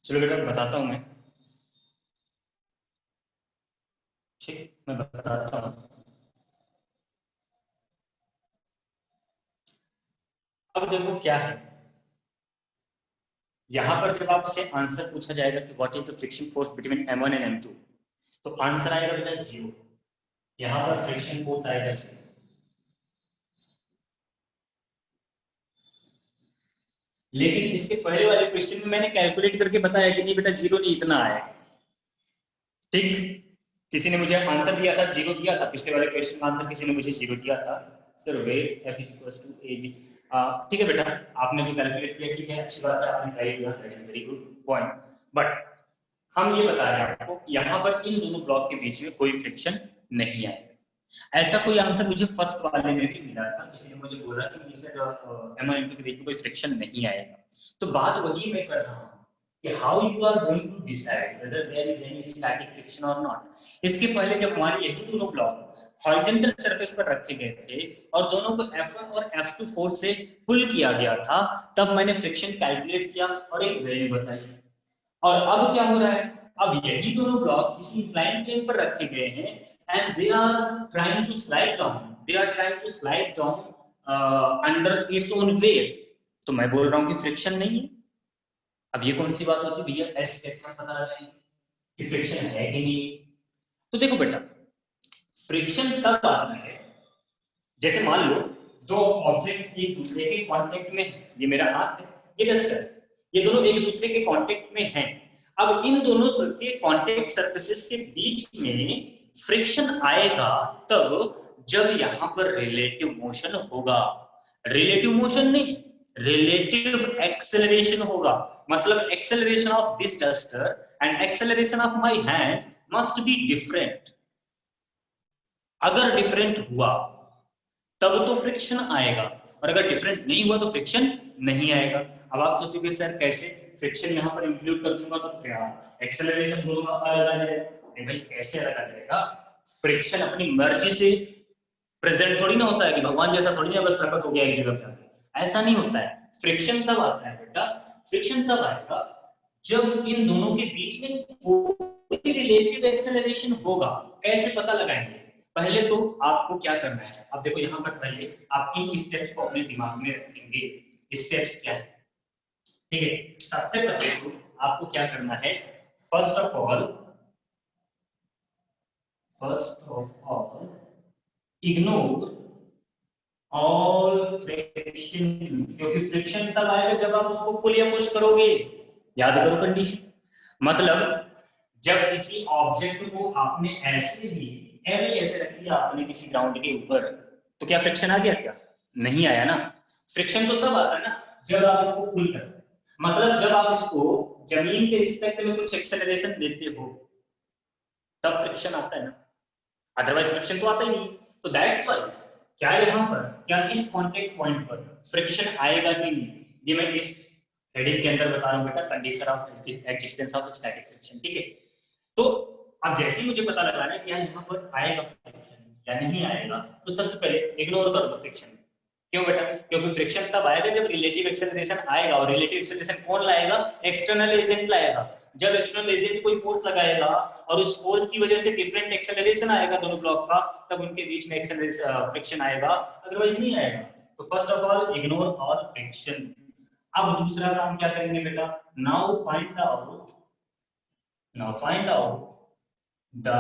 चलो बेटा बताता हूँ मैं। ठीक, मैं बताता हूँ। अब देखो क्या है, यहाँ पर जब आपसे आंसर पूछा जाएगा कि what is the friction force between M1 and M2, तो आंसर आएगा बेटा जीरो। यहाँ पर फ्रिक्शन फोर्स आएगा जीरो। लेकिन इसके पहले वाले क्वेश्चन में मैंने कैलकुलेट करके बताया कि नहीं बेटा जीरो नहीं, इतना आएगा। ठीक, किसी ने मुझे आंसर दिया था जीरो दिया था, पिछले वाले क्वेश्चन का आंसर किसी ने मुझे जीरो दिया था। Sir wait F equals to A B. ठीक है बेटा, आपने जो कैलकुलेट किया ठीक है, अच्छी बात है, आपने ट्राई किया, that is very good point. But हम ये बता रहे हैं आपको यहाँ पर इन दोनों ब्लॉक के बीच में कोई फ्रिक्शन नहीं आएगा। ऐसा कोई आंसर मुझे फर्स्ट वाले में भी मिला था, किसी ने मुझे बोला कि सर M1 M2 के बीच में कोई फ्रिक्शन नहीं आएगा। तो बात वही मैं कर रहा हूँ कि how you are going to decide whether there is any static friction और नॉट। इसके पहले जब हमारे यही दोनों ब्लॉक हॉरिजॉन्टल सरफेस पर रखे गए थे और दोनों को F1 और F2 फोर्स से पुल किया गया था, तब मैंने फ्रिक्शन कैलकुलेट किया और एक वैल्यू बताई। और अब क्या हो रहा है, अब यही दोनों ब्लॉक किसी इंक्लाइन प्लेन पर रखे गए हैं and they are trying to slide down, they are trying to slide down under its own weight. तो मैं बोल रहा हूं कि फ्रिक्शन नहीं है। अब ये कौन सी बात होती है भैया, एस कैसे पता लगाएंगे कि फ्रिक्शन है कि नहीं। तो देखो बेटा, फ्रिक्शन तब आता है जैसे मान लो दो ऑब्जेक्ट एक दूसरे के कांटेक्ट में है, ये मेरा हाथ है, ये डस्ट है, ये दोनों एक दूसरे के कांटेक्ट में हैं। अब इन दोनों के कांटेक्ट सरफेसेस के बीच में फ्रिक्शन आएगा तब जब यहां पर रिलेटिव मोशन होगा। रिलेटिव मोशन नहीं, रिलेटिव एक्सेलरेशन होगा। मतलब acceleration of this duster and acceleration of my hand must be different. अगर डिफरेंट हुआ तब तो फ्रिक्शन आएगा, और अगर डिफरेंट नहीं हुआ तो फ्रिक्शन नहीं आएगा। अब आप सोचोगे सर कैसे, फ्रिक्शन यहां पर इंक्लूड कर दूंगा तो एक्सेलरेशन दोनों अलग आ जाएगा। नहीं भाई, कैसे अलग आ जाएगा, फ्रिक्शन अपनी मर्जी से प्रेजेंट थोड़ी ना होता है कि भगवान जैसा थोड़ी ना बस प्रकट हो गया एक जगह पे आके, ऐसा नहीं होता है। फ्रिक्शन तब आता है बेटा, फ्रिक्शन तब आएगा जब इन दोनों के बीच में कोई रिलेटिव एक्सेलरेशन होगा। कैसे पता लगाएंगे, पहले तो आपको क्या करना है, अब देखो यहाँ पर पहले आप इन स्टेप्स को अपने दिमाग में रखेंगे। स्टेप्स क्या है, ठीक है। सबसे पहले तो आपको क्या करना है, first of all, first of all ignore all friction, क्योंकि फ्रिक्शन तब आएगा जब आप उसको पुल या पुश करोगे। याद करो कंडीशन, मतलब जब किसी ऑब्जेक्ट को आपने ऐसे ही ऐसे रख दिया आपने किसी ग्राउंड के ऊपर, तो क्या फ्रिक्शन आ गया, क्या नहीं आया ना। फ्रिक्शन तो तब आता है ना जब आप इसको पुल करते, मतलब जब आप इसको जमीन के रिस्पेक्ट में कुछ एक्सेलरेशन देते हो तब फ्रिक्शन आता है ना, अदरवाइज फ्रिक्शन तो आता ही नहीं। तो दैट्स व्हाई, क्या यहाँ पर, क्या इस कांटेक्ट पॉइंट पर फ्रिक्शन आएगा कि नहीं, ये मैं इस हेडिंग के अंदर बता रहा हूँ बेटा, condition of existence of static friction, ठीक है। तो अब जैसे ही मुझे पता लगाना है कि यहाँ पर आएगा फ्रिक्शन या नहीं आएगा, तो सबसे पहले इग्नोर कर दो फ्रिक्शन। क्यों बेटा, क्योंकि फ्रिक्शन तब आएगा जब रिलेटिव एक्सेलरेशन आएगा, और रिलेटिव एक्सेलरेशन कौन लाएगा, एक्सटर्नल एजेंट लाएगा। जब एक्सटर्नल एजेंट कोई फोर्स लगाएगा और उस फोर्स की वजह से डिफरेंट एक्सेलरेशन आएगा दोनों ब्लॉक का, तब उनके बीच में फ्रिक्शन आएगा, अदरवाइज नहीं आएगा। तो first of all ignore all friction. अब दूसरा काम क्या करेंगे बेटा, now find out, now find out the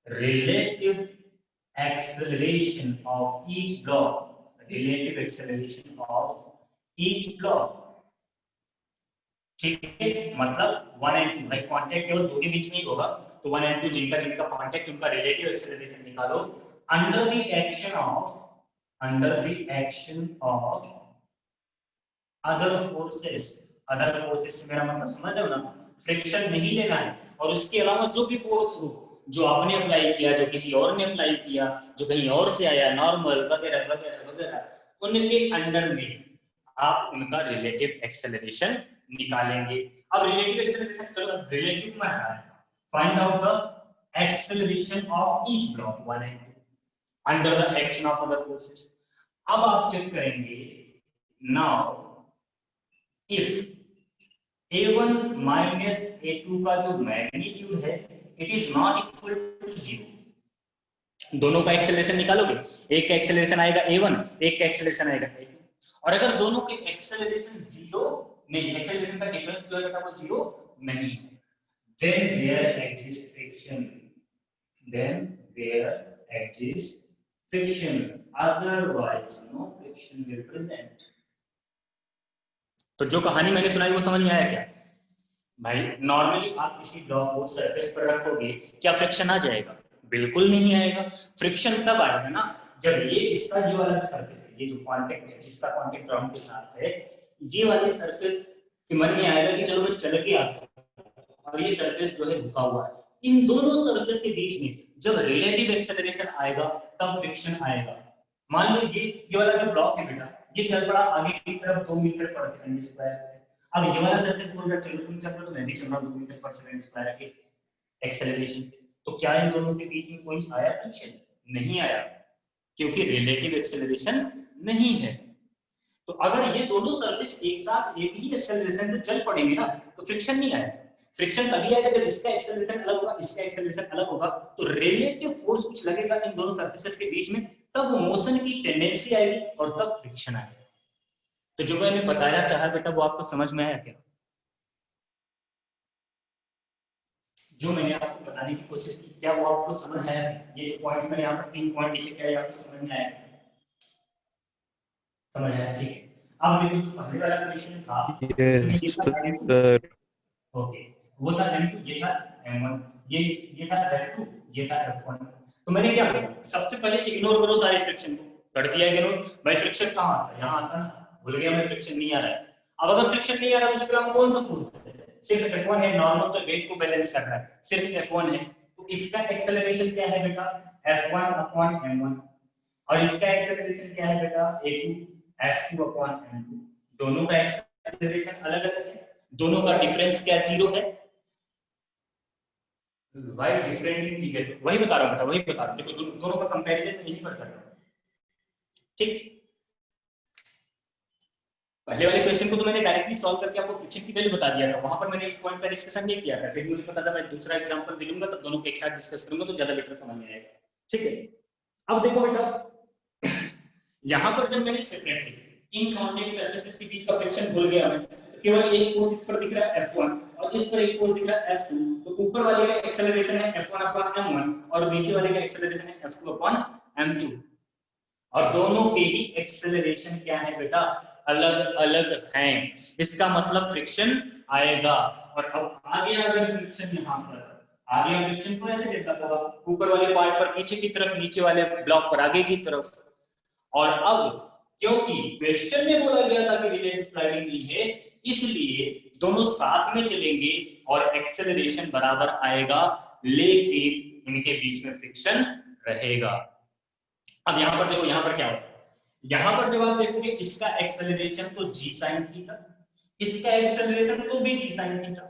relative acceleration of each block, relative acceleration of each block, ठीक है। मतलब वन एंड टू, भाई कांटेक्ट केवल दो के बीच में ही होगा, तो वन एंड टू जिनका जिनका कांटेक्ट, उनका रिलेटिव एक्सेलरेशन निकालो under the action of, under the action of other forces. Other forces से मेरा मतलब समझ रहे हो ना, फ्रिक्शन नहीं लेना है, और उसके अलावा जो भी फोर्स हो, जो आपने अप्लाई किया, जो किसी और ने अप्लाई किया, जो कहीं और से आया, नॉर्मल वगैरह वगैरह वगैरह, उनके अंडर में आप उनका रिलेटिव एक्सेलरेशन निकालेंगे। अब रिलेटिव एक्सेलरेशन, चलो रिलेटिव में है, find out the acceleration of each block one and two under the action of other forces. अब आप चेक करेंगे, now if A1 minus A2 का जो मैग्नीट्यूड है it is not equal to 0। दोनों का एक्सेलरेशन निकालोगे, एक का एक्सेलरेशन आएगा A1, एक का एक्सेलरेशन आएगा A2, और अगर दोनों के एक्सेलरेशन जीरो नहीं, एक्सेलरेशन का डिफरेंस जो है वो जीरो नहीं है, then there exists friction, then there exists friction, otherwise no friction will present। तो जो कहानी मैंने सुनाई वो समझ में आया क्या भाई? नॉर्मली आप किसी ब्लॉक को सरफेस पर रखोगे, क्या फ्रिक्शन आ जाएगा? बिल्कुल नहीं आएगा। फ्रिक्शन तब आएगा ना जब ये इसका ये वाला जो सरफेस है, ये जो कांटेक्ट है, जिसका कांटेक्ट ग्राउंड के साथ है, ये वाले सरफेस के मन में आएगा कि चलो मैं चल के आता हूं, और ये सरफेस जो है रुका हुआ है। इन दोनों सरफेस के बीच में जब रिलेटिव एक्सेलरेशन आएगा तब फ्रिक्शन आएगा। मान लो ये वाला जो ब्लॉक है बेटा, ये चल पड़ा आगे की तरफ 2 मीटर पर सेकंड स्क्वायर से। अब ये वाला सरफेस बोल रहा है चलो तुम चल रहे हो तो मैं भी चल रहा हूं 2 मीटर पर सेकंड स्क्वायर के एक्सेलरेशन से। तो क्या इन दोनों के बीच में कोई आया फ्रिक्शन? नहीं आया, क्योंकि रिलेटिव एक्सेलरेशन नहीं है। तो अगर ये दोनों सरफेस एक साथ एक ही एक्सेलरेशन से चल पड़ेंगे ना तो फ्रिक्शन नहीं आएगा। फ्रिक्शन तभी आएगा जब इसका एक्सेलरेशन अलग होगा, इसका एक्सेलरेशन अलग होगा, तो रिलेटिव फोर्स कुछ लगेगा इन दोनों सरफेसेस के बीच में, तब मोशन की टेंडेंसी आएगी और तब फ्रिक्शन आएगा। तो जो मैंने बताया चाहा बेटा वो आपको समझ में आया क्या? जो मैंने आपको बताने की कोशिश की क्या वो आपको समझ आया? ये जो पॉइंट्स मैंने यहाँ पर 3 पॉइंट लिखे क्या आपको समझ में आया? समझ आया, ठीक है। अब देखो जो पहले वाला क्वेश्चन था उसमें ये था ओके, वो था m2, ये था m1, ये था f2, ये था f1। तो मैंने क्या बोला, सबसे पहले इग्नोर करो सारे फ्रिक्शन को। कर दिया इग्नोर भाई। फ्रिक्शन कहाँ आता है? यहाँ आता है ना, भूल गया मैं, फ्रिक्शन नहीं आ रहा है। अब अगर फ्रिक्शन नहीं आ रहा है तो उसके हम कौन सा फोर्स है? सिर्फ F1 है, नॉर्मल तो वेट को बैलेंस कर रहा है, सिर्फ F1 है। तो इसका एक्सेलरेशन क्या है बेटा? F1 अपॉन m1, और इसका एक्सेलरेशन क्या है बेटा? A2 F2 upon m2। दोनों का एक्सेलरेशन अलग अलग है, दोनों का डिफरेंस क्या जीरो है? वाई डिफरेंट, वही बता रहा हूं बेटा, वही बता रहा हूं। देखो दोनों का कंपैरिजन मैं यहीं पर कर रहा हूं, ठीक। पहले वाले क्वेश्चन को तो मैंने डायरेक्टली सॉल्व करके आपको फ्रिक्शन की वैल्यू बता दिया था, वहां पर मैंने इस पॉइंट पर डिस्कशन नहीं किया था। फिर मुझे पता था मैं दूसरा एग्जांपल दे लूंगा तब दोनों को एक साथ डिस्कस करूंगा तो ज्यादा बेटर समझ में आएगा, ठीक है। अब देखो बेटा यहां पर जब मैंने सेपरेटली इन कांटेक्ट सरफेसेस के बीच का फ्रिक्शन भूल गया मैं, तो केवल एक फोर्स इस पर दिख रहा है F1 और इस पर एक फोर्स दिख रहा है F2। तो ऊपर वाले का एक्सेलरेशन है F1 अपॉन m1 और नीचे वाले का एक्सेलरेशन है F2 अपॉन m2, और दोनों के ही एक्सेलरेशन क्या है बेटा? अलग अलग हैं। इसका मतलब फ्रिक्शन आएगा। और अब आगे अगर फ्रिक्शन यहां पर आगे हम फ्रिक्शन को ऐसे देखा होगा, ऊपर वाले पार्ट पर पीछे की तरफ, नीचे वाले ब्लॉक पर आगे की तरफ। और अब क्योंकि क्वेश्चन में बोला गया था कि रिलेटिव स्लाइडिंग नहीं है, इसलिए दोनों साथ में चलेंगे और एक्सेलरेशन बराबर आएगा, लेकिन इनके बीच में फ्रिक्शन रहेगा। अब यहां पर देखो, यहां पर क्या होगा, यहां पर जब आप देखोगे इसका एक्सेलरेशन तो g sin थीटा, इसका एक्सेलरेशन तो भी g sin थीटा,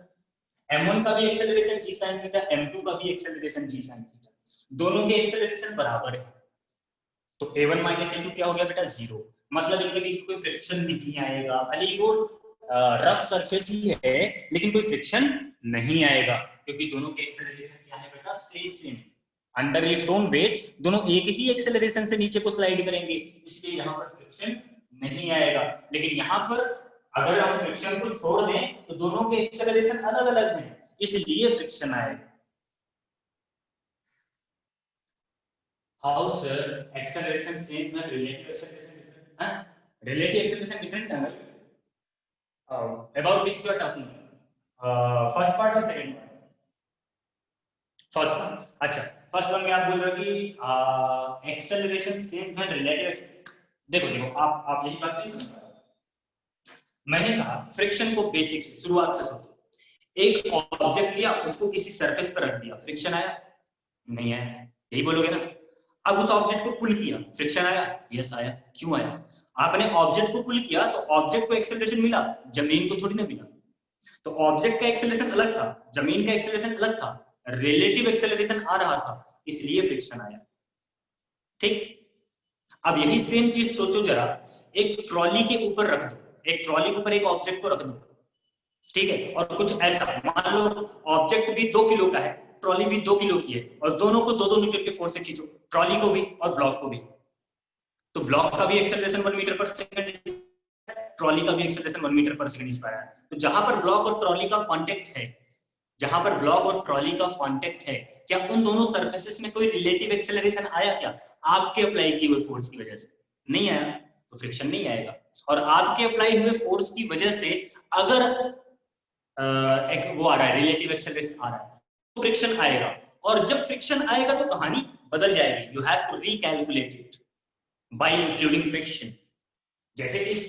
m1 का भी acceleration g sin theta, m2 का भी एक्सेलरेशन g sin थीटा, दोनों के एक्सेलरेशन बराबर है। तो a1 माइनस a2 क्या हो गया बेटा? जीरो। मतलब इनके बीच कोई फ्रिक्शन नहीं आएगा, भले ही वो रफ सरफेस ही है लेकिन कोई फ्रिक्शन नहीं आएगा, क्योंकि दोनों के एक्सेलरेशन क्या है बेटा? Same same, under its own wait दोनों एक ही एक्सेलरेशन से नीचे को स्लाइड करेंगे, इसलिए यहां पर फ्रिक्शन नहीं आएगा। लेकिन यहां पर अगर हम फ्रिक्शन को छोड़ दें तो दोनों के एक्सेलरेशन अलग अलग हैं, इसलिए फ्रिक्शन आएगा। हाउ सर एक्सेलरेशन सेम है, रिलेटिव एक्सेलरेशन डिफरेंट है? रिलेटिव एक्सेलरेशन डिफरेंट है भाई। About which you are talking, first part और सेकंड पार्ट? First one. अच्छा, फर्स्ट वन में आप बोल रहे हो कि एक्सेलरेशन सेम है, रिलेटिव एक्सेलरेशन। देखो देखो आप यही बात नहीं समझ पा रहे। मैंने कहा फ्रिक्शन को बेसिक से शुरुआत से सोचो, एक ऑब्जेक्ट लिया, उसको किसी सरफेस पर रख दिया, फ्रिक्शन आया? नहीं आया, यही बोलोगे ना। अब उस ऑब्जेक्ट को पुल किया, फ्रिक्शन आया? यस आया। क्यों आया? आपने ऑब्जेक्ट को पुल किया तो ऑब्जेक्ट को एक्सेलरेशन मिला, जमीन को थोड़ी ना मिला। तो ऑब्जेक्ट का एक्सेलरेशन अलग था, जमीन का एक्सेलरेशन अलग था, रिलेटिव एक्सेलरेशन आ रहा था, इसलिए फ्रिक्शन आया, ठीक। अब यही सेम चीज सोचो जरा, एक ट्रॉली के ऊपर रख दो, एक ट्रॉली के ऊपर एक ऑब्जेक्ट को रख दो, ठीक है। और कुछ ऐसा मान लो ऑब्जेक्ट भी 2 किलो का है, ट्रॉली भी 2 किलो की है, और दोनों को 2-2 न्यूटन के फोर्स से खींचो, ट्रॉली को भी और ब्लॉक को भी, तो ब्लॉक का भी एक्सेलरेशन 1 मीटर पर सेकंड, ट्रॉली का भी एक्सेलरेशन 1 मीटर पर सेकंड इंस्पायर है। तो जहां पर ब्लॉक और ट्रॉली का कांटेक्ट है, जहां पर ब्लॉक और ट्रॉली का कांटेक्ट है, क्या उन दोनों सरफेसेस में कोई रिलेटिव एक्सेलरेशन आया क्या? आपके अप्लाई की हुई फोर्स की वजह से नहीं आया, तो फ्रिक्शन नहीं आएगा। और आपके अप्लाई हुए फोर्स की वजह से अगर एक वो आ रहा है, रिलेटिव एक्सेलरेशन आ रहा है, तो फ्रिक्शन आएगा। और जब फ्रिक्शन आएगा तो कहानी बदल जाएगी। You have to recalculate it by including friction. जैसे इस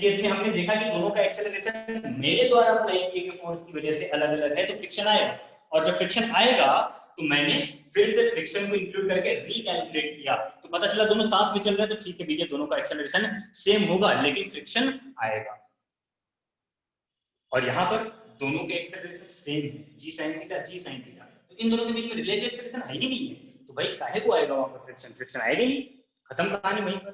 केस में हमने देखा कि दोनों का एक्सेलरेशन मेरे द्वारा अप्लाई किए गए फोर्स की वजह से अलग अलग है, तो फ्रिक्शन आएगा। और जब फ्रिक्शन आएगा तो मैंने फिर से फ्रिक्शन को इंक्लूड करके रिकैलकुलेट किया, तो पता चला दोनों साथ में चल रहे हैं, तो ठीक है भैया, दोनों का एक्सेलरेशन सेम होगा, लेकिन फ्रिक्शन आएगा। और यहाँ पर दोनों के एक्सेलरेशन सेम है, जी साइन थीटा, तो इन दोनों के बीच में रिलेटिव एक्सेलरेशन है ही नहीं है, तो भाई काहे को आएगा वहां पर फ्रिक्शन? फ्रिक्शन आएगा ही, खत्म कहानी वहीं पर।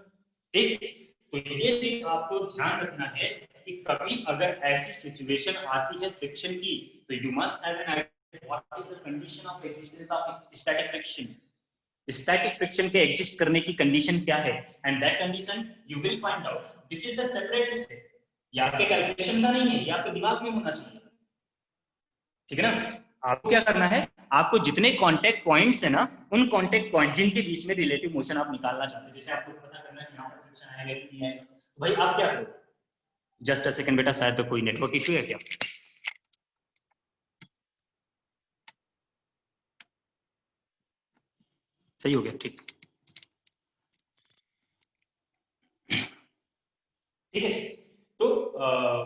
ठीक, तो ये चीज आपको ध्यान रखना है कि कभी अगर ऐसी सिचुएशन आती है फ्रिक्शन की, तो you must have an idea what is the condition of existence of static friction. Static friction के एग्जिस्ट करने की कंडीशन क्या है, and that condition you will find out. This is the separate step, ये आपके calculation का नहीं है, ये आपके दिमाग में होना चाहिए, ठीक है ना। आपको क्या करना है, आपको जितने कांटेक्ट पॉइंट्स है ना, उन कांटेक्ट पॉइंट जिनके बीच में रिलेटिव मोशन आप निकालना चाहते हैं, जैसे आपको पता करना है यहाँ पर फ्रिक्शन आएगा कि नहीं आएगा, तो भाई आप क्या करो, जस्ट अ सेकंड बेटा, शायद तो कोई नेटवर्क इश्यू है क्या? सही हो गया, ठीक, ठीक है। तो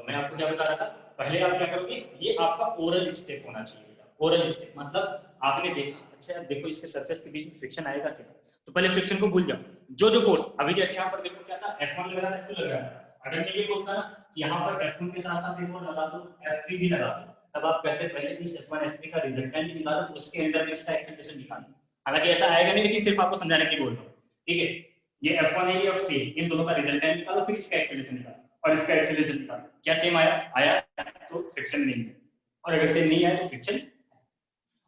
मैं आपको क्या बता रहा था, पहले आप क्या करोगे, ये आपका ओरल स्टेप होना चाहिए बेटा। ओरल स्टेप मतलब आपने देखा, अच्छा देखो इसके सरफेस के बीच में फ्रिक्शन आएगा क्या, तो पहले फ्रिक्शन को भूल जाओ। जो फोर्स अभी जैसे यहाँ पर देखो क्या था, F1 लगा था, F2 लगा था, अगर मैं ये बोलता ना कि यहाँ पर F1 के साथ साथ एक और लगा दो, F3 भी लगा दो, तब आप कहते पहले इस F1 F3 का रिजल्टेंट निकालो, उसके अंदर में इसका एक्सेलरेशन निकालो। हालांकि ऐसा आएगा नहीं, लेकिन सिर्फ आपको समझाने के लिए बोल रहा हूँ, ठीक है। ये F1 है, ये F3, इन दोनों का रिजल्टेंट निकालो, फिर इसका एक्सेलरेशन निकालो और इसका एक्सेलरेशन निकालो, क्या सेम आया? आया, तो फ्रिक्शन नहीं है। और अगर सेम नहीं आया तो फ्रिक्शन,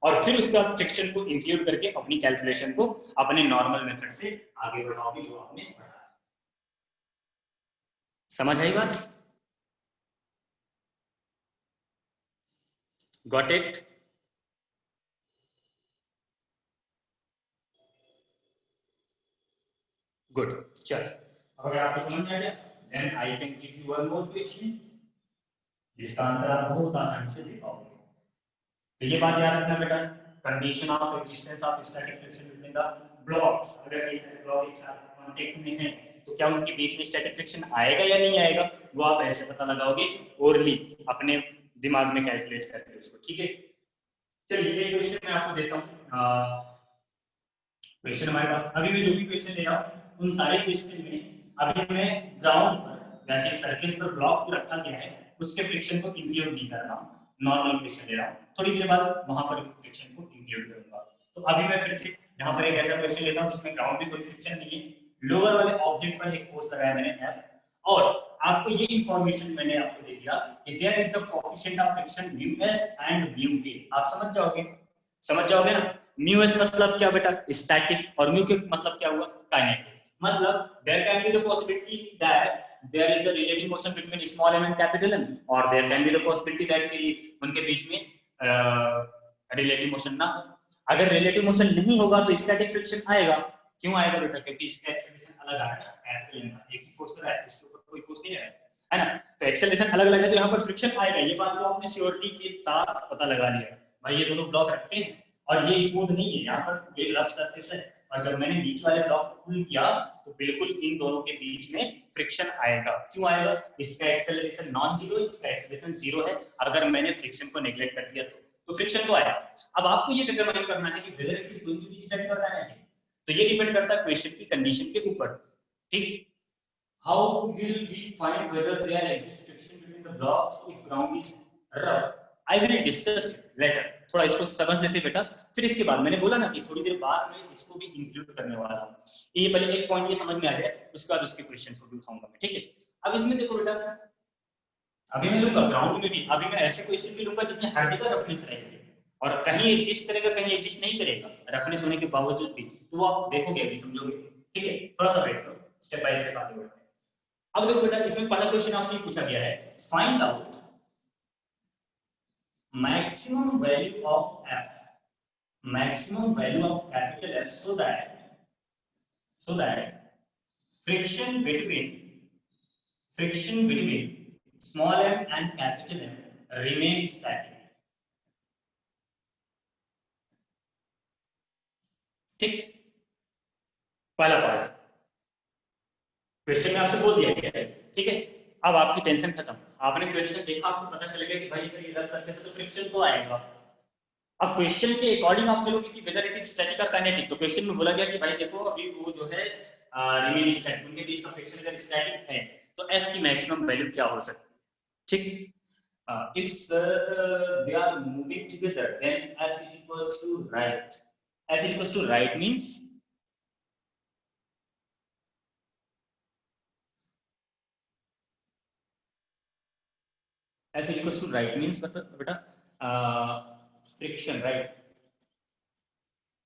और फिर उसके बाद फ्रिक्शन को इंक्लूड करके अपनी कैलकुलेशन को अपने नॉर्मल मेथड से आगे बढ़ाओगे जो आपने पढ़ा। समझ आई बात? Got it? गुड, चल, अगर आपको समझ में आ गया, then I can give you one more question जिसका आंसर आप बहुत आसानी से दे पाओगे। तो ये बात याद रखना बेटा, condition of existence of static friction between the blocks, अगर ये सारे ब्लॉक एक साथ कांटेक्ट में हैं, तो क्या उनके बीच में स्टैटिक फ्रिक्शन आएगा या नहीं आएगा, वो आप ऐसे पता लगाओगे ओरली, अपने दिमाग में कैलकुलेट करके उसको, ठीक है। चलिए एक क्वेश्चन मैं आपको देता हूँ। क्वेश्चन हमारे पास अभी मैं जो भी क्वेश्चन ले रहा हूँ, उन सारे क्वेश्चन में अभी मैं ग्राउंड पर या जिस सरफेस पर ब्लॉक को रखा गया है उसके फ्रिक्शन को इंक्लूड नहीं कर रहा हूँ, नॉर्मल क्वेश्चन ले रहा हूँ, थोड़ी देर बाद वहां पर फ्रिक्शन को इंक्लूड करूंगा। तो अभी मैं फिर से यहाँ पर एक ऐसा क्वेश्चन लेता हूँ जिसमें ग्राउंड में कोई फ्रिक्शन नहीं है, लोअर वाले ऑब्जेक्ट पर एक फोर्स लगाया मैंने F, और आपको ये इंफॉर्मेशन मैंने आपको दे दिया कि there is the coefficient of friction μs and μk। आप समझ जाओगे ना। म्यू मतलब क्या बेटा, स्टैटिक, और म्यू के मतलब क्या हुआ, काइनेटिक। मतलब there can be the possibility that there is the relative motion between small m and capital M, और there can be the possibility that उनके बीच में रिलेटिव मोशन ना हो। अगर रिलेटिव मोशन नहीं होगा तो स्टैटिक फ्रिक्शन आएगा। क्यों आएगा बेटा? क्योंकि इसका एक्सेलरेशन अलग आ रहा है, कैपिटल M का एक ही फोर्स कर रहा है, इसके ऊपर कोई फोर्स नहीं है ना, तो एक्सेलरेशन अलग अलग है, तो यहाँ पर फ्रिक्शन आएगा। ये बात तो आपने श्योरिटी के साथ पता लगा लिया भाई, ये दोनों ब्लॉक रखे हैं और ये स्मूथ नहीं है, यहाँ पर एक रफ सरफेस है, और जब मैंने बीच वाले ब्लॉक को पुल किया तो बिल्कुल इन दोनों के बीच में फ्रिक्शन आएगा। क्यों आएगा? इसका एक्सेलरेशन नॉन जीरो, इसका एक्सेलरेशन जीरो है, अगर मैंने फ्रिक्शन को नेग्लेक्ट कर दिया तो फ्रिक्शन तो आएगा। अब आपको ये डिटरमाइन करना है कि whether it is going to be static और डायनामिक, तो ये डिपेंड करता है क्वेश्चन की कंडीशन के ऊपर, ठीक। How will we find whether there exist friction between the blocks if ground is rough? I will discuss it later, थोड़ा इसको समझ लेते बेटा, फिर इसके बाद मैंने बोला ना कि थोड़ी देर बाद में इसको भी इंक्लूड करने वाला हूं। ये पहले एक पॉइंट ये समझ में आ जाए, उसके बाद उसके क्वेश्चंस को भी उठाऊंगा मैं, ठीक है। अब इसमें देखो बेटा, अभी मैं लूंगा ग्राउंड में भी, अभी मैं ऐसे क्वेश्चन भी लूंगा जिसमें हर जगह रफनेस रहेगी और कहीं एग्जिस्ट करेगा कहीं एग्जिस्ट नहीं करेगा रफनेस होने के बावजूद भी, तो वो आप देखोगे अभी समझोगे। ठीक है, थोड़ा सा वेट करो, स्टेप बाय स्टेप आगे बढ़ते हैं। अब देखो बेटा, इसमें पहला क्वेश्चन आपसे पूछा गया है, find out maximum value of F, maximum value of capital F so that friction between small m and capital M remain static। ठीक, पहला पार्ट क्वेश्चन में आपसे बोल दिया गया है। ठीक है, अब आपकी टेंशन खत्म, आपने क्वेश्चन देखा, आपको पता चलेगा कि भाई अगर इधर सरफेस है तो फ्रिक्शन तो आएगा। अब क्वेश्चन के अकॉर्डिंग आप चलोगे कि वेदर इट इज स्टैटिक और काइनेटिक, तो क्वेश्चन में बोला गया कि भाई देखो अभी वो जो है रिमेन स्टैटिक, उनके बीच का फ्रिक्शन अगर स्टैटिक है तो एफ की मैक्सिमम वैल्यू क्या हो सकती है। ठीक, if they are moving together then f is equals to right, f is equals to right means f is equals to right means beta friction, right?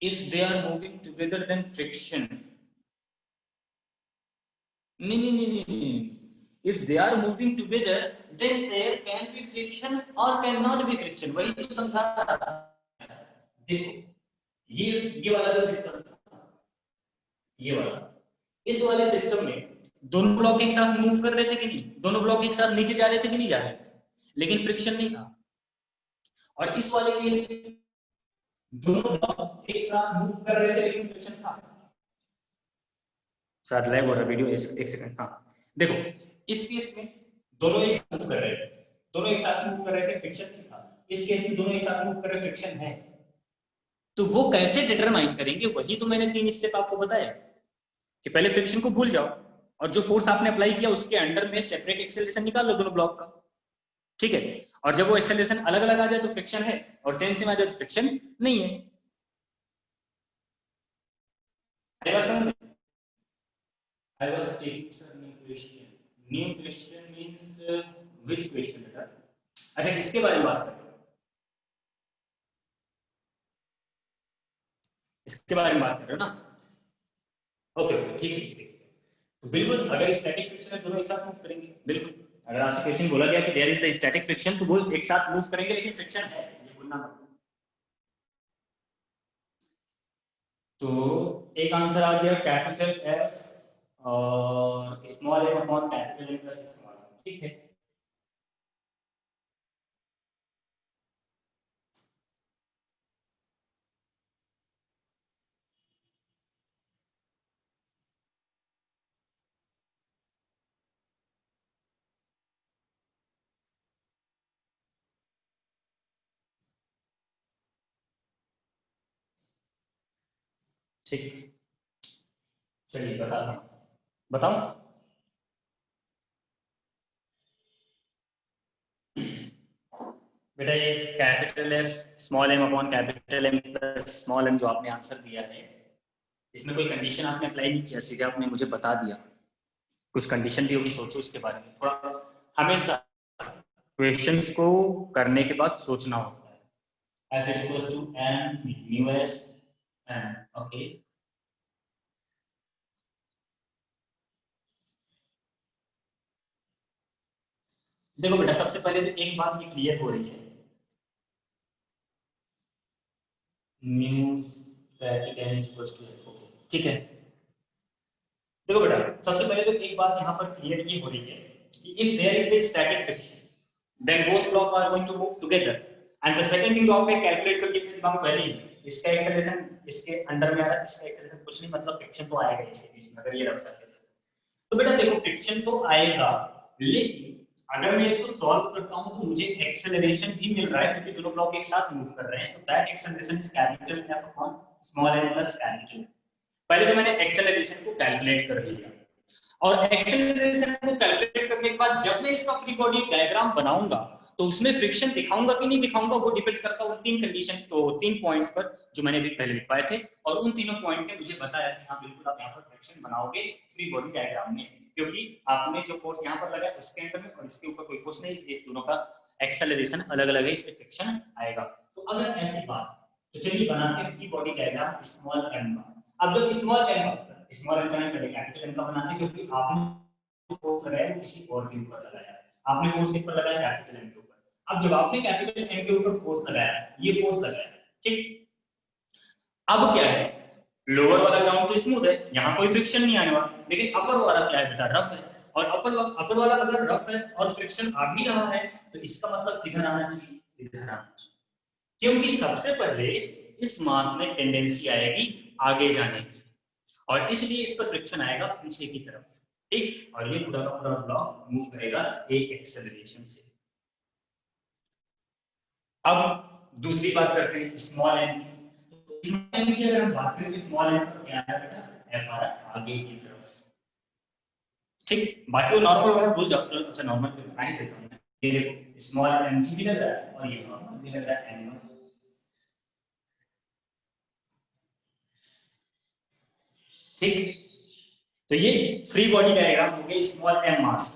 If they are moving together then friction, no. If they are moving together then there can be friction or cannot be friction, वही तो समझा रहा। देखो ये वाला जो system, ये वाला, इस वाले सिस्टम में दोनों ब्लॉक एक साथ मूव कर रहे थे कि नहीं, दोनों ब्लॉक एक साथ नीचे जा रहे थे कि नहीं जा रहे थे, लेकिन फ्रिक्शन नहीं था। और इस वाले केस में दोनों ब्लॉक एक साथ मूव कर रहे थे लेकिन फ्रिक्शन था। शायद लैग हो रहा वीडियो, एक सेकंड। हाँ देखो, इस केस में दोनों एक साथ मूव कर रहे थे, दोनों एक साथ मूव कर रहे थे, फ्रिक्शन नहीं था। इस केस में दोनों एक साथ मूव कर रहे, फ्रिक्शन है। तो वो कैसे डिटरमाइन करेंगे, वही तो मैंने 3 स्टेप आपको बताया कि पहले फ्रिक्शन को भूल जाओ और जो फोर्स आपने अप्लाई किया उसके अंडर में सेपरेट एक्सेलरेशन निकाल लो दोनों ब्लॉक का। ठीक है, और जब वो एक्सेलरेशन अलग अलग आ जाए तो फ्रिक्शन है और सेम सेम आ जाए तो फ्रिक्शन नहीं है। I was taking some new question. New question means which question बेटा? अच्छा इसके बारे में बात करें, इसके बारे में बात कर रहे हो ना? ओके ठीक है। तो बिल्कुल अगर स्टैटिक फ्रिक्शन है दोनों एक साथ मूव करेंगे, बिल्कुल। अगर आपसे क्वेश्चन बोला गया कि there is the static friction तो वो एक साथ मूव करेंगे लेकिन फ्रिक्शन है, ये भूलना मत। तो एक आंसर आ गया कैपिटल एफ और small M upon capital M plus small M. ठीक है, ठीक, चलिए बताता हूँ, बताऊं? बेटा ये capital F small M upon capital M plus small M जो आपने आंसर दिया है, इसमें कोई कंडीशन आपने अप्लाई नहीं किया, सीधे आपने मुझे बता दिया। कुछ कंडीशन भी होगी, सोचो इसके बारे में थोड़ा। हमेशा क्वेश्चंस को करने के बाद सोचना होता है। f equals to m mu s n, okay. देखो बेटा सबसे पहले तो एक बात ये क्लियर हो रही है, mu static n equals to f, okay ठीक है। देखो बेटा सबसे पहले तो एक बात यहाँ पर क्लियर ये हो रही है कि if there is a static friction then both block are going to move together and the second thing जो आपने कैलकुलेट करके दिमाग में पहले ही, इसका एक्सेलरेशन इसके अंडर में आ रहा है, इसका एक्सेलरेशन कुछ नहीं, मतलब फ्रिक्शन तो आएगा इसके बीच में अगर ये रफ सरफेस है। तो बेटा देखो फ्रिक्शन तो आएगा, लेकिन अगर मैं इसको सॉल्व करता हूं तो मुझे एक्सेलरेशन भी मिल रहा है क्योंकि दोनों ब्लॉक एक साथ मूव कर रहे हैं, तो that acceleration is capital F upon small m plus capital. पहले तो मैंने एक्सेलरेशन को कैलकुलेट कर लिया और एक्सेलरेशन को कैलकुलेट करने के बाद जब मैं इसका फ्री बॉडी डायग्राम बनाऊंगा तो उसमें फ्रिक्शन दिखाऊंगा कि नहीं दिखाऊंगा वो डिपेंड करता है उन 3 कंडीशन, तो 3 पॉइंट्स पर जो मैंने भी पहले लिखवाए थे, और उन तीनों पॉइंट ने मुझे बताया कि हाँ बिल्कुल आप यहाँ पर फ्रिक्शन बनाओगे फ्री बॉडी डायग्राम में, क्योंकि आपने जो फोर्स यहाँ पर लगाया उसके अंदर में और इसके ऊपर कोई फोर्स नहीं, ये दोनों का एक्सेलरेशन अलग अलग है, इसमें फ्रिक्शन आएगा। तो अगर ऐसी बात, तो चलिए बनाते हैं free body diagram small M का। अब जब स्मॉल एम पहले कैपिटल एम का बनाते हैं, क्योंकि आपने फोर्स लगाया वो किसी और के ऊपर लगाया, आपने फोर्स किस पर लगाया, कैपिटल एम के ऊपर। अब जब आपने कैपिटल एम के ऊपर फोर्स लगाया, ये फोर्स लगाया, ठीक, अब क्या है, लोअर वाला ग्राउंड तो स्मूथ है, यहाँ कोई फ्रिक्शन नहीं आने वाला, लेकिन अपर वाला क्या है बेटा, रफ है, और अपर वाला अगर रफ है और फ्रिक्शन आ भी रहा है, तो इसका मतलब किधर आना चाहिए, इधर आना चाहिए, क्योंकि सबसे पहले इस मास में टेंडेंसी आएगी आगे जाने की, और इसलिए इस पर फ्रिक्शन आएगा पीछे की तरफ, ठीक, और ये पूरा का पूरा ब्लॉक मूव करेगा एक एक्सेलरेशन से। अब दूसरी बात करते हैं स्मॉल एम की। स्मॉल एम की अगर हम बात करें तो स्मॉल एम पर क्या है बेटा, एफ आ रहा है आगे की तरफ, ठीक, बाकी वो नॉर्मल वाला भूल जाओ, चलो अच्छा नॉर्मल पे बना ही देता हूं, ये देखो स्मॉल एम जी भी लग रहा है और ये नॉर्मल भी लग रहा है एम, ठीक। तो ये फ्री बॉडी डायग्राम हो गया स्मॉल एम मास,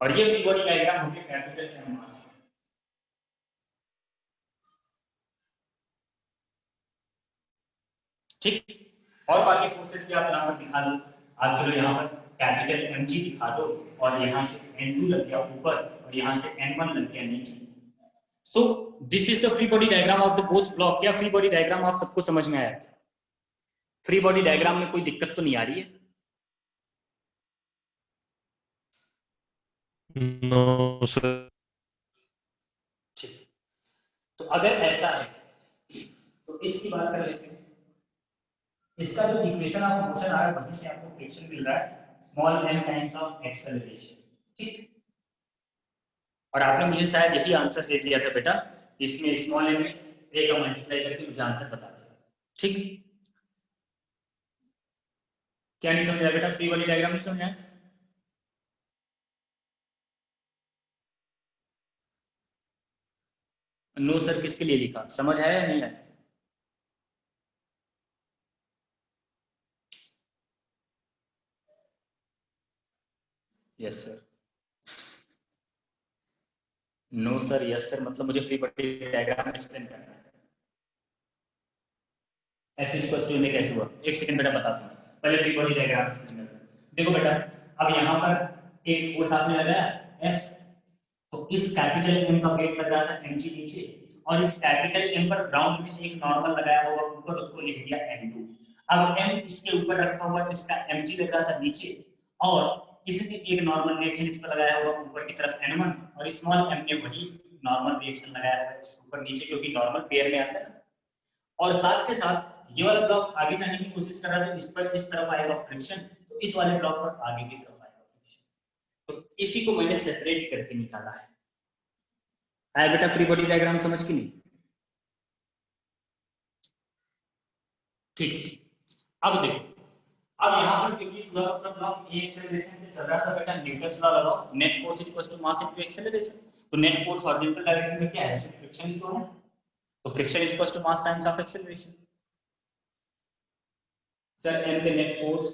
और ये फ्री बॉडी डायग्राम हो गया कैपिटल एम मास, ठीक। और बाकी फोर्सेस भी आप यहाँ पर दिखा दो, आप चलो यहाँ पर कैपिटल एम जी दिखा दो, और यहाँ से N2 लग गया ऊपर और यहाँ से N1 लग गया नीचे। So this is the free body diagram of the both block. क्या फ्री बॉडी डायग्राम आप सबको समझ में आया? फ्री बॉडी डायग्राम में कोई दिक्कत तो नहीं आ रही है? No sir. ठीक, तो अगर ऐसा है तो इसकी बात कर लेते हैं। इसका जो इक्वेशन ऑफ मोशन आ रहा है वहीं से आपको फ्रिक्शन मिल रहा है small m times of acceleration, ठीक। और आपने मुझे शायद यही आंसर दे दिया था बेटा, इसमें स्मॉल m में a का मल्टीप्लाई करके मुझे आंसर बता दो, ठीक। क्या नहीं समझा बेटा, फ्री वाली डायग्राम नहीं समझा? नो सर किसके लिए लिखा, समझ आया या नहीं आया? Yes sir, no sir yes sir, मतलब मुझे फ्री बॉडी डायग्राम एक्सप्लेन करना है। ऐसे रिक्वेस्ट में कैसे हुआ, एक सेकंड बेटा बताता हूँ, पहले फ्री बॉडी डायग्राम एक्सप्लेन करना है। देखो बेटा, अब यहाँ पर एक फोर्स आपने लगाया F, तो इस कैपिटल M का वेट लग रहा था mg नीचे, और इस कैपिटल M पर ग्राउंड में एक नॉर्मल लगाया होगा ऊपर, उसको लिख दिया m2। अब m इसके ऊपर रखा हुआ, तो इसका mg लग रहा था नीचे, और इसने एक नॉर्मल रिएक्शन इस पर लगाया होगा ऊपर की तरफ n1, और स्मॉल m ने वही नॉर्मल रिएक्शन लगाया होगा इस ऊपर नीचे, क्योंकि नॉर्मल पेयर में आता है। और साथ के साथ ये वाला ब्लॉक आगे जाने की कोशिश कर रहा था, इस पर इस तरफ आएगा फ्रिक्शन, तो इस वाले ब्लॉक पर आगे की तरफ आएगा फ्रिक्शन, तो इसी को मैंने सेपरेट करके निकाला है। आया बेटा फ्री बॉडी डायग्राम समझ की नहीं? ठीक ठीक, अब देखो, अब यहाँ पर क्योंकि पूरा अपना ब्लॉक ए एक्सेलरेशन से चल रहा था बेटा, न्यूटन्स लॉ लगाओ, net force equals to mass into acceleration. तो नेट फोर्स हॉरिजॉन्टल डायरेक्शन में क्या है, सिर्फ फ्रिक्शन ही तो है, तो friction equals to mass times of acceleration. Sir m पे नेट फोर्स,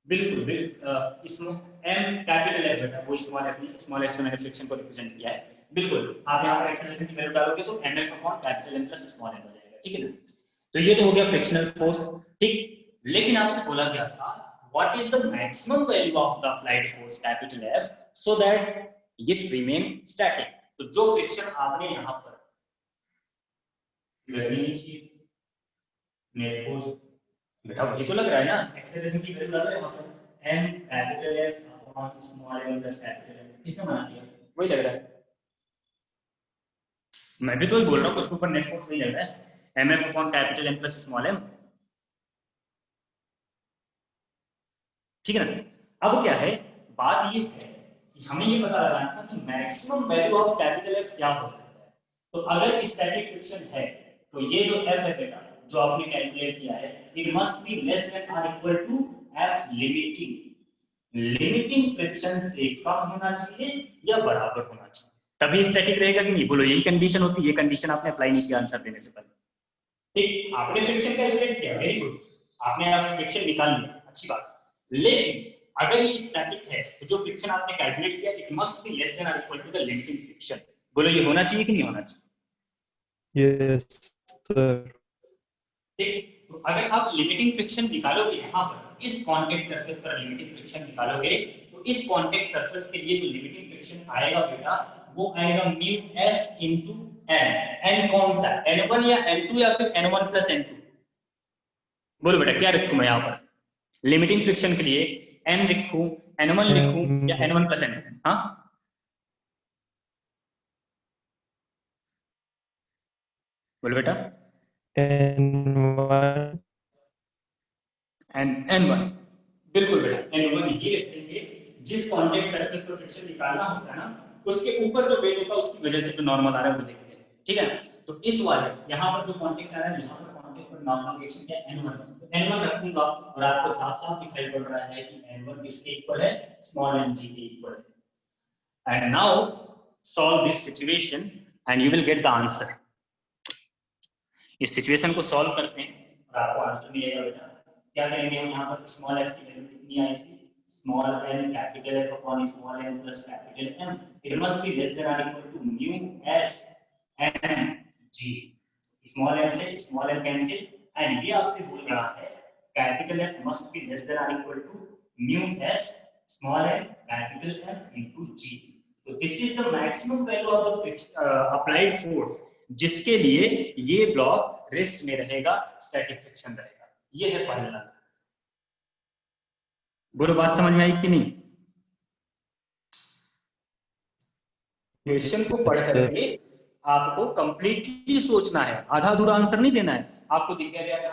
बिल्कुल बिल्कुल, इसमें m कैपिटल है बेटा, वो स्मॉल f नहीं, स्मॉल f से मैंने फ्रिक्शन को रिप्रेजेंट किया है। बिल्कुल, आप यहाँ पर एक्सेलरेशन की वैल्यू डालोगे तो mf upon capital M plus small m हो जाएगा, ठीक है ना। तो ये तो हो गया फ्रिक्शनल फोर्स, ठीक। लेकिन आपसे बोला गया था what is the maximum value of the applied force capital F so that it remain static. तो जो फ्रिक्शन आपने यहाँ पर लगनी चाहिए, नेट फोर्स बेटा वही तो लग रहा है ना, एक्सेलरेशन की वैल्यू डालो यहाँ पर, m capital F upon small m plus capital M, किसने बना दिया, वही लग रहा है। मैं भी तो वही बोल रहा हूँ, उसके ऊपर नेट फोर्स वही लग रहा है, mf upon capital M plus small m, ठीक है ना। अब क्या है, बात ये है कि हमें ये पता लगाना था कि maximum value of capital F क्या हो सकता है। तो अगर स्टैटिक फ्रिक्शन है, तो ये जो F है बेटा, जो आपने कैलकुलेट किया है, it must be less than और equal to F limiting. Limiting friction से कम होना चाहिए या बराबर होना चाहिए, तभी स्टैटिक रहेगा कि नहीं, बोलो यही कंडीशन होती है। ये कंडीशन आपने अप्लाई नहीं किया आंसर देने से पहले, ठीक। आपने फ्रिक्शन कैलकुलेट किया, वेरी गुड, आपने फ्रिक्शन निकाल लिया, अच्छी बात, लेकिन अगर ये स्टैटिक है तो जो फ्रिक्शन आपने कैलकुलेट किया it must be less than और equal to the limiting friction. बोलो ये होना चाहिए कि नहीं होना चाहिए? Yes sir. ठीक, तो अगर आप लिमिटिंग फ्रिक्शन निकालोगे यहाँ पर इस कॉन्टैक्ट सरफेस पर लिमिटिंग फ्रिक्शन निकालोगे तो इस कॉन्टैक्ट सरफेस के लिए जो लिमिटिंग फ्रिक्शन आएगा बेटा वो आएगा mu S into N. N कौन सा, n1 या n2 या फिर n1 प्लस n2? बोलो बेटा क्या रखूं मैं यहाँ पर लिमिटिंग फ्रिक्शन के लिए, n लिखूं, n1 लिखूं या n1 प्लस n2? हाँ बोलो बेटा। n1 n1 बिल्कुल बेटा n1 ही रखेंगे। जिस कॉन्टैक्ट सरफेस पर फ्रिक्शन निकालना होता है ना उसके ऊपर जो वेट होता है उसकी वजह से जो नॉर्मल आ रहा है वो देखते हैं, ठीक है। तो इस वाले यहाँ पर जो कॉन्टैक्ट आ रहा है यहाँ पर कॉन्टैक्ट पर नॉर्मल रिएक्शन क्या n1, तो n1 रखूंगा और आपको साफ साफ दिखाई पड़ रहा है कि n1 किसके इक्वल है, स्मॉल n g के इक्वल है। And now solve this situation and you will get the answer. इस सिचुएशन को सॉल्व करते हैं और आपको आंसर मिलेगा बेटा। क्या करेंगे हम यहाँ पर स्मॉल f की वैल्यू कितनी आई थी, small n capital F upon small n plus capital M, it must be less than और equal to mu s n g। Small m से स्मॉल n कैंसिल एंड ये आपसे बोल रहा है capital F must be less than और equal to mu s small n capital M into g। तो this is the maximum value of the applied force जिसके लिए ये ब्लॉक रेस्ट में रहेगा, स्टैटिक फ्रिक्शन रहेगा। ये है फाइनल आंसर। बोलो बात समझ में आई कि नहीं? क्वेश्चन को पढ़ करके आपको कंप्लीटली सोचना है, आधा अधूरा आंसर नहीं देना है। आपको दिख गया तो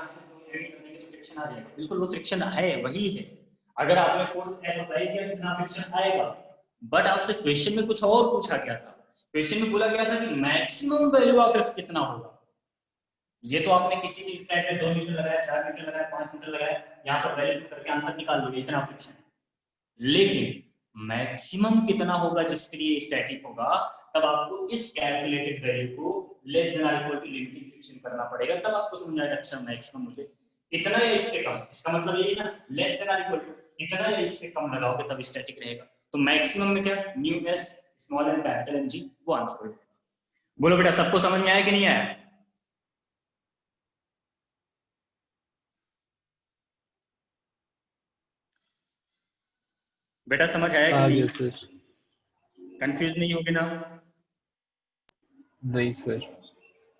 फ्रिक्शन आ जाएगा, बिल्कुल वो फ्रिक्शन है, वही है। अगर आपने फोर्स F अप्लाई किया तो कितना फ्रिक्शन आएगा, बट आपसे क्वेश्चन में कुछ और पूछा गया था। क्वेश्चन में बोला गया था कि मैक्सिमम वैल्यू ऑफ F कितना होगा। ये तो आपने किसी भी स्लाइड में 2 मीटर लगाया, 4 मीटर लगाया, 5 मीटर लगाया, यहाँ पर वैल्यू करके आंसर निकाल दोगे इतना फ्रिक्शन। लेकिन मैक्सिमम कितना होगा जिसके लिए स्टैटिक होगा, तब आपको इस कैलकुलेटेड वैल्यू को लेस देन और इक्वल टू लिमिटिंग फ्रिक्शन करना पड़ेगा, तब आपको समझ आएगा अच्छा मैक्सिमम मुझे इतना या इससे कम। इसका मतलब ये ना लेस देन और इक्वल टू इतना या इससे कम लगाओगे तब स्टैटिक रहेगा। तो मैक्सिमम में क्या mu S small N capital N G वो आंसर होगा। बोलो बेटा सबको समझ में आया कि नहीं आया? बेटा समझ आया कि नहीं? सर। कंफ्यूज नहीं होगे ना? नहीं सर।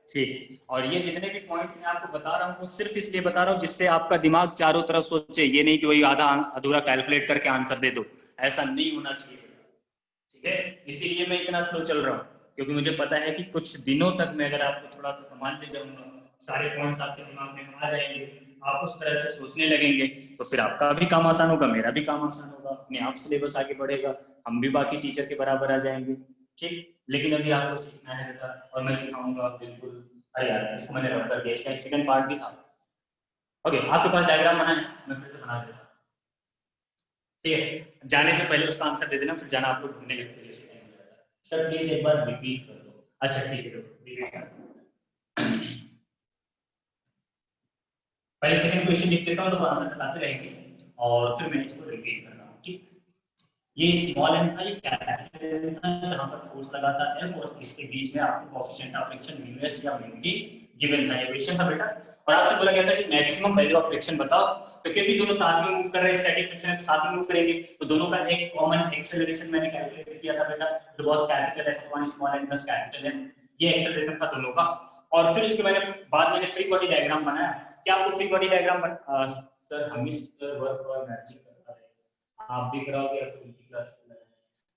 ठीक, और ये जितने भी पॉइंट्स मैं आपको बता रहा हूँ सिर्फ इसलिए बता रहा हूँ जिससे आपका दिमाग चारों तरफ सोचे, ये नहीं कि वही आधा अधूरा कैलकुलेट करके आंसर दे दो, ऐसा नहीं होना चाहिए। ठीक है, इसीलिए मैं इतना स्लो चल रहा हूँ क्योंकि मुझे पता है कि कुछ दिनों तक मैं अगर आपको थोड़ा सा संभाल ले जाऊंगा, सारे पॉइंट्स आपके दिमाग में आ जाएंगे, आप उस तरह से सोचने लगेंगे, तो फिर आपका भी काम आसान होगा, मेरा भी काम आसान होगा, अपने आप सिलेबस आगे बढ़ेगा, हम भी बाकी टीचर के बराबर आ जाएंगे। ठीक, लेकिन अभी आपको सीखना है बेटा और मैं सिखाऊंगा बिल्कुल। अरे यार इसको मैंने रख कर दिया, इसका एक सेकंड पार्ट भी था। ओके, आपके पास डायग्राम बना है, मैं फिर से बना देता हूँ। ठीक है, जाने से पहले उसका आंसर दे देना, फिर जाना आप लोग ढूंढने लगते जैसे टाइम हो जाता है। सर प्लीज एक बार रिपीट कर दो। अच्छा ठीक है, रिपीट कर दो। पहले सेकंड क्वेश्चन लिख देता हूँ तो आंसर बताते रहेंगे और फिर मैं इसको रिपीट कर रहा हूँ। ठीक, ये स्मॉल एन था, ये कैपिटल एन था, यहाँ पर फोर्स लगा था एफ और इसके बीच में आपको coefficient of friction mu S या म्यू टी गिवन था, ये क्वेश्चन था बेटा। और आपसे बोला गया था कि मैक्सिमम वैल्यू ऑफ फ्रिक्शन बताओ, तो क्योंकि दोनों साथ में मूव कर रहे हैं, स्टैटिक फ्रिक्शन तो साथ में मूव करेंगे, तो दोनों का एक कॉमन एक्सेलरेशन मैंने कैलकुलेट किया था बेटा, जो was capital F upon small N plus capital N, ये एक्सेलरेशन था दोनों का। और फिर उसके मैंने फ्री बॉडी डायग्राम बनाया। क्या आपको फ्री बॉडी डायग्राम सर हम इस वर्क और मैचिंग करता है, आप भी कराओगे या फिर क्लास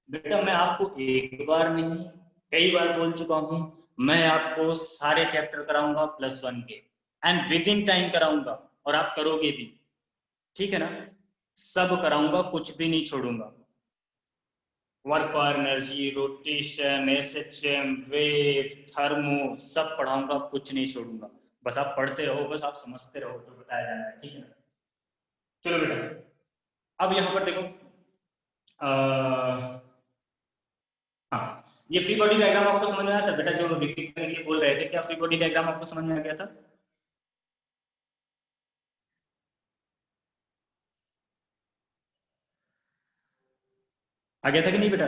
बेटा? मैं आपको एक बार नहीं कई बार बोल चुका हूं, मैं आपको सारे चैप्टर कराऊंगा +1 के एंड विद इन टाइम कराऊंगा और आप करोगे भी, ठीक है ना? सब कराऊंगा, कुछ भी नहीं छोड़ूंगा। वर्क पर energy, rotation, SHM, wave, thermo सब पढ़ाऊंगा, कुछ नहीं छोड़ूंगा। बस आप पढ़ते रहो, बस आप समझते रहो तो बताया जाना है, ठीक है ना? चलो बेटा अब यहां पर देखो, हाँ, ये फ्री बॉडी डायग्राम आपको समझ में आया था बेटा? जो रिपीट करने के लिए बोल रहे थे, क्या फ्री बॉडी डायग्राम आपको समझ में आ गया था? आ गया था कि नहीं बेटा?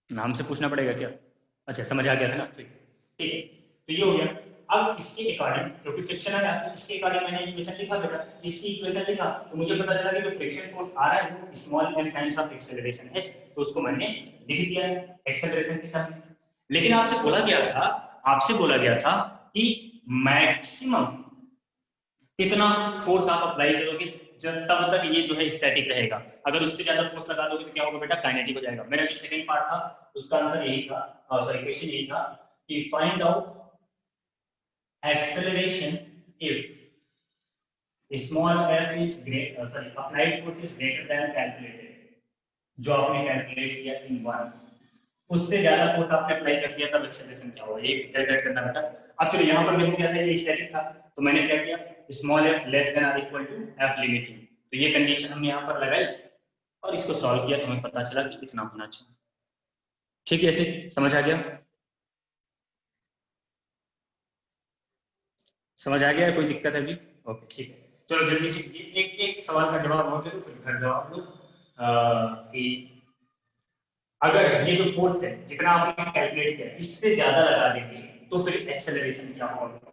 नाम से पूछना पड़ेगा क्या? अच्छा समझ आ गया था ना, ठीक ठीक। तो ये हो गया। अब इसके अकॉर्डिंग, क्योंकि फ्रिक्शन आया तो इसके अकॉर्डिंग मैंने इक्वेशन लिखा बेटा, इसकी इक्वेशन लिखा तो मुझे पता चला कि जो फ्रिक्शन फोर्स आ रहा है वो small m times of acceleration है, तो उसको मैंने लिख दिया एक्सेलरेशन के टर्म में। लेकिन आपसे बोला गया था कि मैक्सिमम कितना फोर्स आप अप्लाई करोगे जब तब तक ये जो है स्टैटिक रहेगा, अगर उससे ज्यादा फोर्स लगा दोगे तो क्या होगा बेटा, काइनेटिक हो जाएगा। मेरा जो सेकंड पार्ट था उसका आंसर यही था, और क्वेश्चन यही था कि find out acceleration if small f is applied force is greater than calculated, जो आपने कैलकुलेट किया इन वन, उससे ज्यादा फोर्स आपने अप्लाई कर दिया तब एक्सेलरेशन क्या होगा, ये कैलकुलेट करना बेटा। अब चलो यहाँ पर देखो क्या था, ये स्टैटिक था तो मैंने क्या किया, small f less than or equal to f limiting, तो ये कंडीशन हमने यहाँ पर लगाई और इसको सॉल्व किया तो हमें पता चला कि इतना होना चाहिए। ठीक है, ऐसे समझ आ गया? समझ आ गया? कोई दिक्कत है अभी? ओके ठीक है, चलो जल्दी से एक एक सवाल का जवाब और दे दो, फिर घर जवाब दो कि अगर ये जो फोर्स है जितना आपने कैलकुलेट किया इससे ज्यादा लगा देंगे तो फिर एक्सेलरेशन क्या होगा?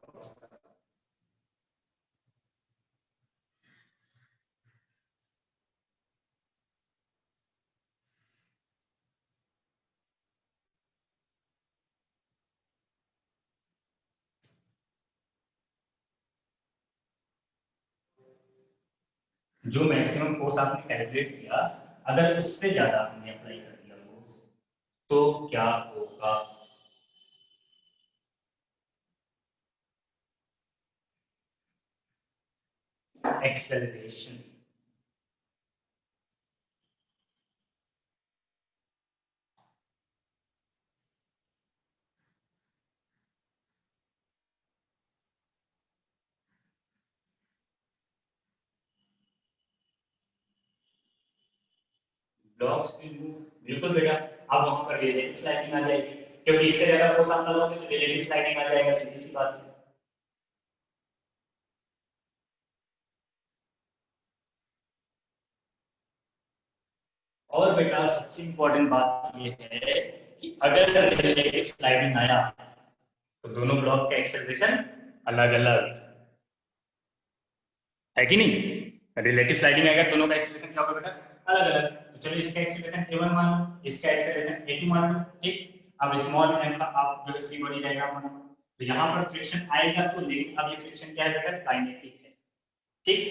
जो मैक्सिमम फोर्स आपने कैलकुलेट किया अगर उससे ज्यादा हमने अप्लाई कर दिया फोर्स तो क्या होगा? एक्सेलरेशन। ब्लॉक्स विल मूव, बिल्कुल बेटा। अब वहां पर रिलेटिव स्लाइडिंग आ जाएगी, क्योंकि इससे ज्यादा फोर्स आप लगाओगे तो रिलेटिव स्लाइडिंग आ जाएगा, सीधी सी बात है। और बेटा सबसे इंपॉर्टेंट बात ये है कि अगर रिलेटिव स्लाइडिंग आया तो दोनों ब्लॉक का एक्सेलरेशन अलग अलग है कि नहीं? रिलेटिव स्लाइडिंग आएगा दोनों का एक्सेलरेशन क्या होगा बेटा, अलग अलग। तो चलो इसका एक्सेलरेशन a1 मान लो, इसका एक्सेलरेशन a2 मान लो, ठीक। अब स्मॉल m का आप जो है फ्री बॉडी डायग्राम बना, तो यहाँ पर फ्रिक्शन आएगा तो, लेकिन अब ये फ्रिक्शन क्या है बेटा, काइनेटिक है, ठीक।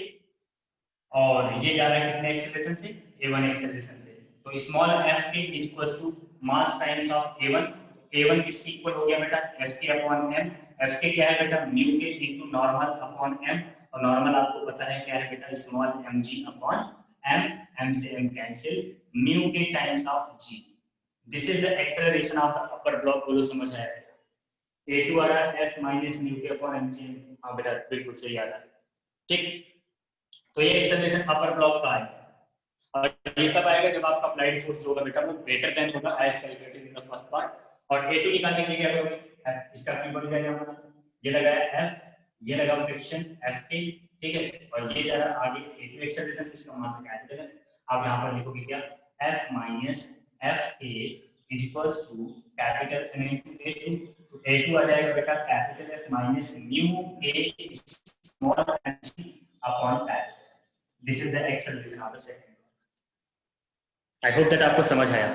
और ये जा रहा है कितने एक्सेलरेशन से, a1 एक्सेलरेशन से, तो स्मॉल f के equals to mass times of a1, a1 किसके इक्वल हो गया बेटा, f के अपॉन m, f के क्या है बेटा, म्यू के इनटू नॉर्मल अपॉन m, और नॉर्मल आपको पता है क्या है बेटा, small mg upon m, m से m कैंसिल, म्यू के times of g। This is the acceleration of the upper block, बोलो समझ आया? a2 आ रहा है f माइनस म्यू के अपॉन mg, हां बेटा बिल्कुल सही आ रहा है, ठीक। तो ये एक्सेलरेशन अपर ब्लॉक का है, और ये तब आएगा जब आपका अप्लाइड फोर्स जो होगा बेटा वो ग्रेटर देन होगा as calculated in the first part. और A2 निकालने के लिए क्या करोगे, F इसका अपनी बॉडी डायग्राम बना, ये लगाया F, ये लगा फ्रिक्शन F के, ठीक है, और ये जा रहा आगे A2 एक्सेलरेशन, इसका मास कैपिटल है। आप यहां पर लिखोगे क्या, F minus FA is equals to capital M into A2, तो A2 आ जाएगा बेटा capital F minus mu A small m upon capital. This is the acceleration of the second. I hope that आपको समझ आया,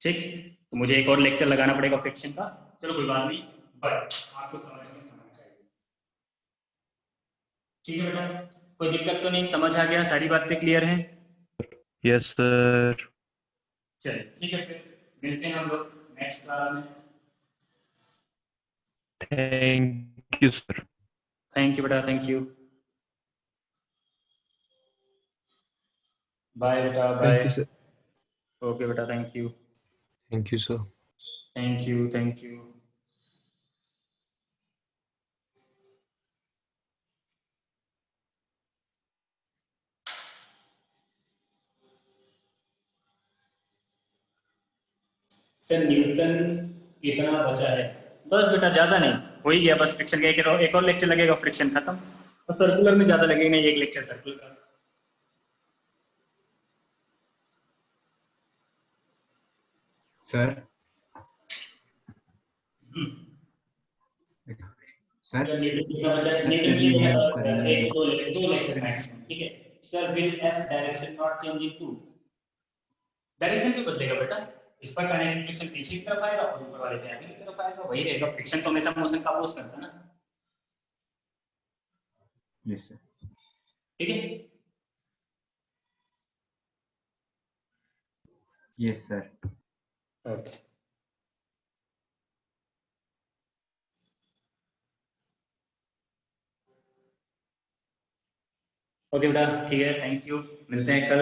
ठीक। तो मुझे एक और लेक्चर लगाना पड़ेगा फ्रिक्शन का, चलो कोई बात नहीं, बट आपको समझ में आना चाहिए, ठीक है बेटा। कोई दिक्कत तो नहीं, समझ आ गया, सारी बातें क्लियर हैं? Yes sir. चलिए ठीक है, फिर मिलते हैं हम लोग नेक्स्ट क्लास में। Thank you sir. Thank you बेटा, थैंक यू, बाय बेटा, bye. Thank you sir. Okay बेटा, thank you, thank you sir. Thank you, thank you. Sir Newton कितना बचा है? बस बेटा ज्यादा नहीं, हो ही गया बस, फ्रिक्शन का एक और लेक्चर लगेगा, फ्रिक्शन खत्म, और सर्कुलर में ज्यादा लगेगा नहीं, एक लेक्चर सर्कुलर का। सर सर न्यूटन के लिए मैं बस 1 से 2 लेक्चर मैक्सिमम, ठीक है। Sir will F direction not change in two, direction क्यों बदलेगा बेटा? इस पर काइनेटिक फ्रिक्शन पीछे की तरफ आएगा और ऊपर वाले पे आगे की तरफ आएगा, वही रहेगा। फ्रिक्शन तो हमेशा मोशन का अपोज करता है ना, यस सर। ठीक है। Yes sir. ओके ओके बेटा, ठीक है, थैंक यू, मिलते हैं कल।